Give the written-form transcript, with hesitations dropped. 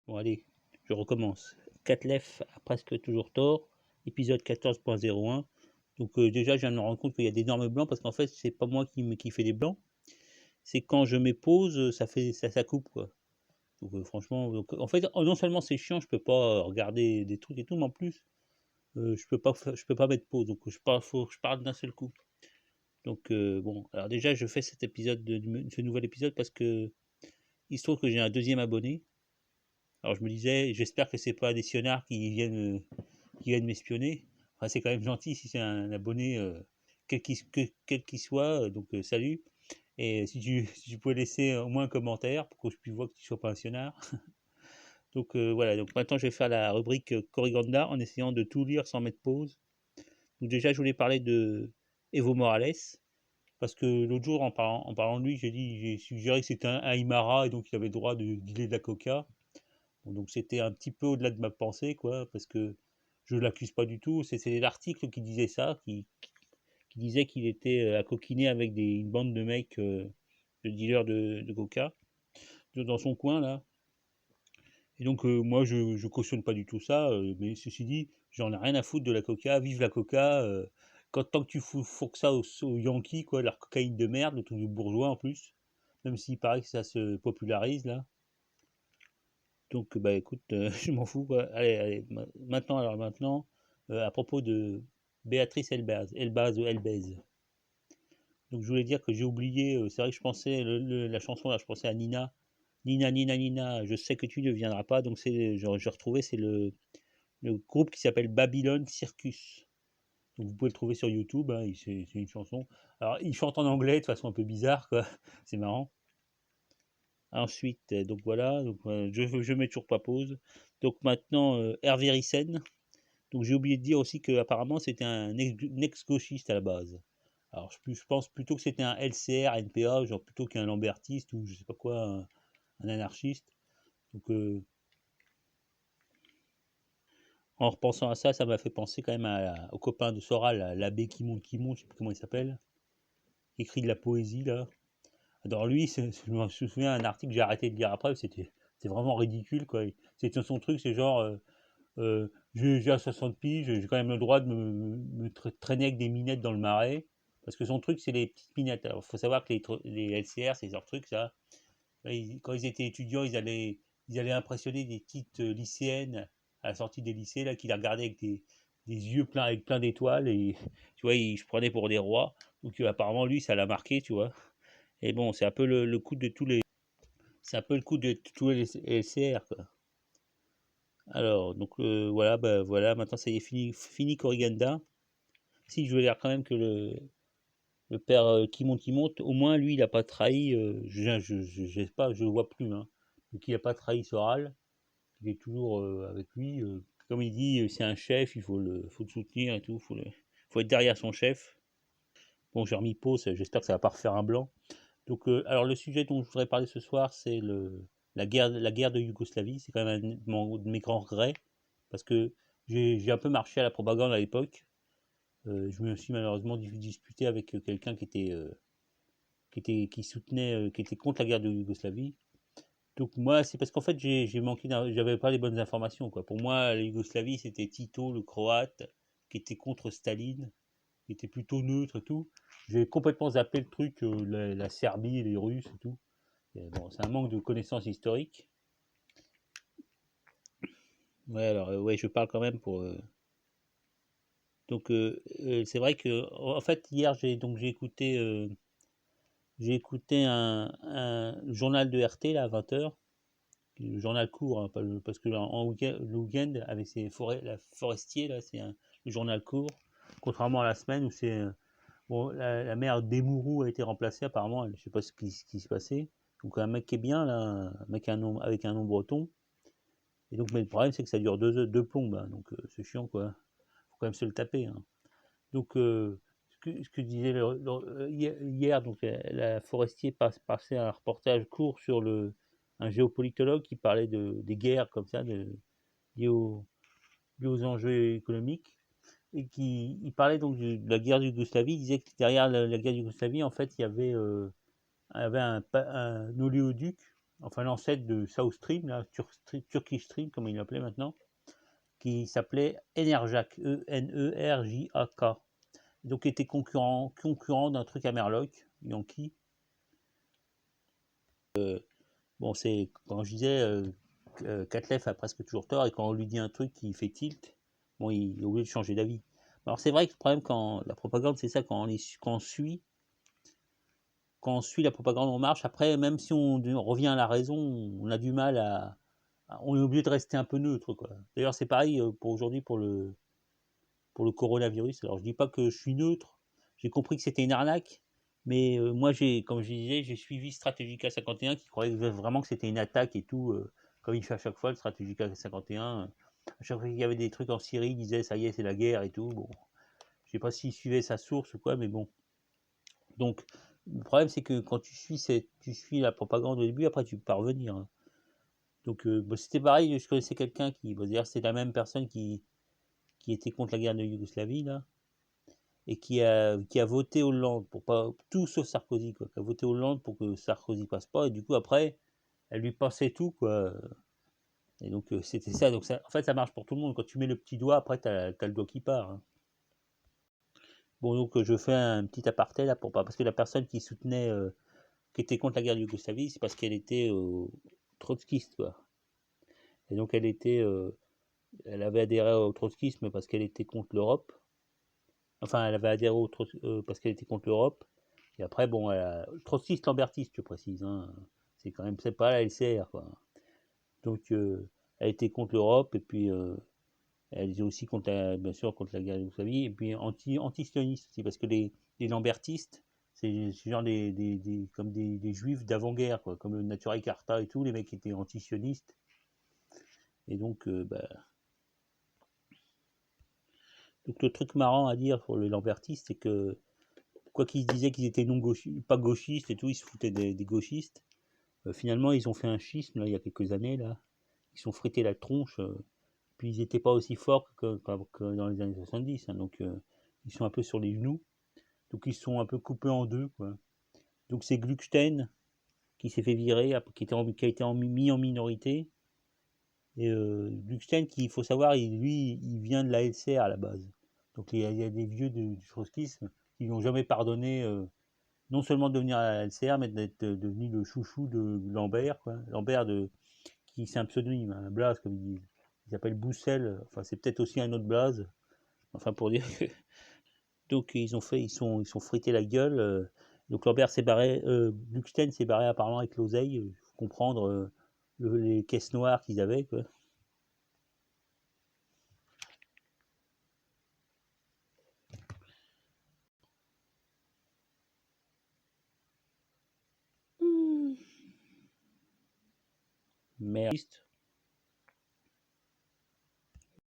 Bon, allez, je recommence. Catlef a presque toujours tort, épisode 14.01. Donc, déjà, je viens de me rendre compte qu'il y a d'énormes blancs parce qu'en fait, c'est pas moi qui fais des blancs. C'est quand je mets pause, ça coupe quoi. Donc, franchement, en fait, non seulement c'est chiant, je peux pas regarder des trucs et tout, mais en plus, je peux pas mettre pause. Donc, faut que je parle d'un seul coup. Donc, bon, alors déjà, je fais cet épisode, ce nouvel épisode parce que il se trouve que j'ai un deuxième abonné. Alors je me disais, j'espère que c'est pas des sionards qui viennent m'espionner. Enfin, c'est quand même gentil si c'est un abonné, quel qu'il soit. Donc salut. Et si tu pouvais laisser au moins un commentaire pour que je puisse voir que tu sois pas un sionnard. Donc voilà. Donc maintenant je vais faire la rubrique Corriganda en essayant de tout lire sans mettre pause. Donc déjà je voulais parler de Evo Morales parce que l'autre jour en parlant de lui, j'ai suggéré que c'était un Aymara et donc il avait le droit de dealer de la coca. Bon, donc c'était un petit peu au-delà de ma pensée, quoi, parce que je ne l'accuse pas du tout. C'est l'article qui disait ça, qui disait qu'il était à coquiner avec une bande de mecs, de dealers de coca, dans son coin, là. Et donc, moi, je cautionne pas du tout ça, mais ceci dit, j'en ai rien à foutre de la coca, vive la coca. Tant que tu fourques ça aux Yankees, quoi, leur cocaïne de merde, le truc de bourgeois en plus, même s'il paraît que ça se popularise, là. Donc, bah écoute, je m'en fous, quoi. Allez, maintenant, à propos de Béatrice Elbaz ou Elbez. Donc, je voulais dire que j'ai oublié, c'est vrai que je pensais, la chanson là, je pensais à Nina. Nina, Nina, Nina, je sais que tu ne viendras pas. Donc, j'ai retrouvé, c'est le groupe qui s'appelle Babylon Circus. Donc, vous pouvez le trouver sur YouTube, hein, c'est une chanson. Alors, il chante en anglais de façon un peu bizarre, quoi. C'est marrant. Ensuite, donc voilà, donc, je mets toujours pas pause. Donc maintenant, Hervé Ryssen. Donc j'ai oublié de dire aussi qu'apparemment c'était un ex-gauchiste à la base. Alors je pense plutôt que c'était un LCR, NPA, genre plutôt qu'un lambertiste ou je sais pas quoi, un anarchiste. Donc en repensant à ça, ça m'a fait penser quand même au copain de Soral, l'abbé qui monte, je sais plus comment il s'appelle, qui écrit de la poésie là. Alors lui, je me souviens d'un article que j'ai arrêté de lire après, c'est vraiment ridicule quoi. C'est son truc, c'est genre j'ai à 60 piges, j'ai quand même le droit de me traîner avec des minettes dans le marais. Parce que son truc, c'est les petites minettes. Alors, il faut savoir que les LCR, c'est leur truc, ça. Quand ils étaient étudiants, ils allaient impressionner des petites lycéennes à la sortie des lycées, là, qui les regardaient avec des yeux pleins, avec plein d'étoiles. Et tu vois, ils se prenaient pour des rois. Donc, apparemment, lui, ça l'a marqué, tu vois. Et bon, c'est un peu le coup de tous les. C'est un peu le coup de tous les LCR, quoi. Alors, donc voilà, bah, voilà, maintenant ça y est, fini Koriganda. Si, je veux dire quand même que le père qui monte, au moins lui, il n'a pas trahi, je sais pas, je le vois plus, hein. Donc il n'a pas trahi Soral, il est toujours avec lui. Comme il dit, c'est un chef, faut le soutenir et tout, faut être derrière son chef. Bon, j'ai remis pause, j'espère que ça va pas refaire un blanc. Donc, alors le sujet dont je voudrais parler ce soir, c'est la guerre de Yougoslavie. C'est quand même un de mes grands regrets, parce que j'ai un peu marché à la propagande à l'époque. Je me suis malheureusement disputé avec quelqu'un qui soutenait, qui était contre la guerre de Yougoslavie. Donc moi, c'est parce qu'en fait, j'ai manqué, j'avais pas les bonnes informations, quoi. Pour moi, la Yougoslavie, c'était Tito, le Croate, qui était contre Staline, qui était plutôt neutre et tout. J'ai complètement zappé le truc, la Serbie, les Russes et tout. Et bon, c'est un manque de connaissances historiques. Ouais, alors, ouais, je parle quand même pour. Donc, c'est vrai que, en fait, hier, j'ai écouté un journal de RT là, à 20h, le journal court, hein, parce que le week-end, avec la forestier, là, le journal court, contrairement à la semaine où c'est. Bon, la mère d'Emourou a été remplacée, apparemment, je sais pas ce qui s'est passé. Donc, un mec qui est bien, là, un mec avec un nom breton. Et donc, mais le problème, c'est que ça dure deux plombes, hein, donc c'est chiant, quoi. Faut quand même se le taper, hein. Donc, ce que disait hier, donc la forestier passait un reportage court sur un géopolitologue qui parlait des guerres comme ça, liées, aux, liées aux enjeux économiques, et il parlait donc de la guerre de Yougoslavie. Il disait que derrière la guerre de Yougoslavie, en fait, il y avait un oléoduc enfin l'ancêtre de South Stream, là, Turkish Stream, comme il l'appelait maintenant, qui s'appelait Enerjak, Enerjak. Donc était concurrent d'un truc à Merlock, Yankee. Bon, c'est quand je disais Catlef a presque toujours tort, et quand on lui dit un truc qui fait tilt, bon, il est obligé de changer d'avis. Alors c'est vrai que le problème quand la propagande, c'est ça, quand on suit la propagande, on marche. Après, même si on revient à la raison, on a du mal on est obligé de rester un peu neutre, quoi. D'ailleurs, c'est pareil pour aujourd'hui pour le coronavirus. Alors, je dis pas que je suis neutre. J'ai compris que c'était une arnaque, mais moi, comme je disais, j'ai suivi Stratégica 51 qui croyait vraiment que c'était une attaque et tout, comme il fait à chaque fois, le Stratégica 51. À chaque fois qu'il y avait des trucs en Syrie, il disait ça y est, c'est la guerre et tout. Bon, je sais pas s'il suivait sa source ou quoi, mais bon. Donc, le problème, c'est que quand tu suis la propagande au début, après, tu peux pas revenir, hein. Donc, c'était pareil, je connaissais quelqu'un d'ailleurs, c'est la même personne qui était contre la guerre de Yougoslavie, là, et qui a voté Hollande, pour pas, tout sauf Sarkozy, quoi, qui a voté Hollande pour que Sarkozy passe pas, et du coup, après, elle lui passait tout, quoi. Et donc, c'était ça. Donc, en fait, ça marche pour tout le monde. Quand tu mets le petit doigt, après, t'as le doigt qui part, hein. Bon, donc, je fais un petit aparté, là, parce que la personne qui était contre la guerre de Yougoslavie, c'est parce qu'elle était trotskiste, quoi. Et donc, elle avait adhéré au trotskisme parce qu'elle était contre l'Europe. Enfin, elle avait adhéré parce qu'elle était contre l'Europe. Et après, bon, trotskiste lambertiste, je précise, hein. C'est pas la LCR, quoi. Donc, elle était contre l'Europe, et puis elle était aussi bien sûr contre la guerre de Yougoslavie, et puis anti-sioniste aussi, parce que les lambertistes, c'est genre comme des juifs d'avant-guerre, quoi, comme le Natura Carta et tout, les mecs qui étaient anti-sionistes. Et donc le truc marrant à dire pour les lambertistes, c'est que quoi qu'ils disaient qu'ils étaient non gauchistes, pas gauchistes et tout, ils se foutaient des gauchistes. Finalement, ils ont fait un schisme là, il y a quelques années là. Ils sont frités la tronche. Puis ils n'étaient pas aussi forts que dans les années 70, hein, donc ils sont un peu sur les genoux. Donc ils sont un peu coupés en deux, quoi. Donc c'est Gluckstein qui s'est fait virer, qui a été mis en minorité. Et Gluckstein, il faut savoir, lui, il vient de la LCR à la base. Donc il y a des vieux du trotskisme qui n'ont jamais pardonné, non seulement de devenir à la LCR, mais d'être devenu le chouchou de Lambert, quoi. Lambert, qui c'est un pseudonyme, un blaze, comme ils disent. Il s'appelle Boussel, enfin c'est peut-être aussi un autre blaze. Enfin pour dire que... Donc ils sont frités la gueule. Donc Lambert s'est barré, Gluckstein s'est barré apparemment avec l'oseille, il faut comprendre les caisses noires qu'ils avaient, quoi. Merde.